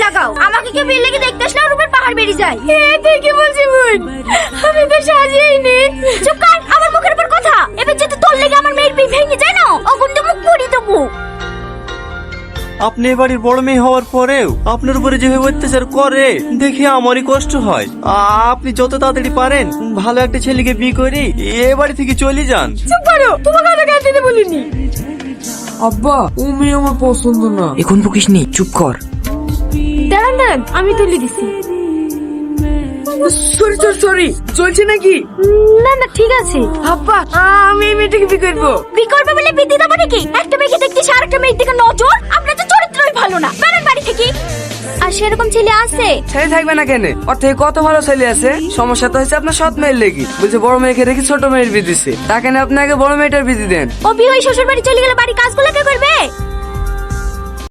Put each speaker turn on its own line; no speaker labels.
লাগাও। আমাকে কেউ বিয়ে লেগে দেখতে আসলে ওর উপর পাহাড় বেরিয়ে যায়। তুই কি বলছিস বোন? আমি তো সাজিয়েই নি। চুপ কর, আমার মুখের উপর কথা। এবার যদি তোর লেগে আমার মেয়ের বিয়ে ভেঙে যায় না, ওগুন তো মুখ পুড়ি দেবো।
আপনি এ বাড়ির বড় মেয়ে হওয়ার পরেও আপনার উপরে যেভাবে অত্যাচার করে দেখে আমারই কষ্ট হয়। আপনি যত তাড়াতাড়ি পারেন ভালো একটা ছেলেকে বিয়ে করে এ বাড়ি থেকে চলে যান।
চুপ করো, তোমাকে আমি কাজ দিতে বলিনি।
আব্বা ও মেয়ে আমার পছন্দ না।
এখন বকিস নি, চুপ কর।
দাঁড়ান দাঁড়ান, আমি তুলে দিছি।
সরি সরি, চলছে নাকি?
না না ঠিক আছে।
আব্বা আমি এই মেয়েটাকে বিয়ে করবো।
বিয়ে করবে বলে বিয়ে দিতে পারে নাকি? একটা মেয়েকে দেখতেছি আর একটা মেয়ের দিকে নজর। আপনার তো চরিত্রই ভালো না, বেরেন বাড়ি থেকে। আর সেরকম ছেলে আছে?
ছেলে থাকবে না কেন? ওর থেকে কত ভালো ছেলে আছে। সমস্যা তো হয়েছে আপনার সৎ মেয়ের লেগে। বলছে বড় মেয়েকে রেখে ছোট মেয়ের বিয়ে দিচ্ছে। তাকে না আপনাকে বড় মেয়েটার বিয়ে দেন।
ও বিয়ে হয়ে শ্বশুর বাড়ি চলে গেলে বাড়ি কাজগুলো কে করবে?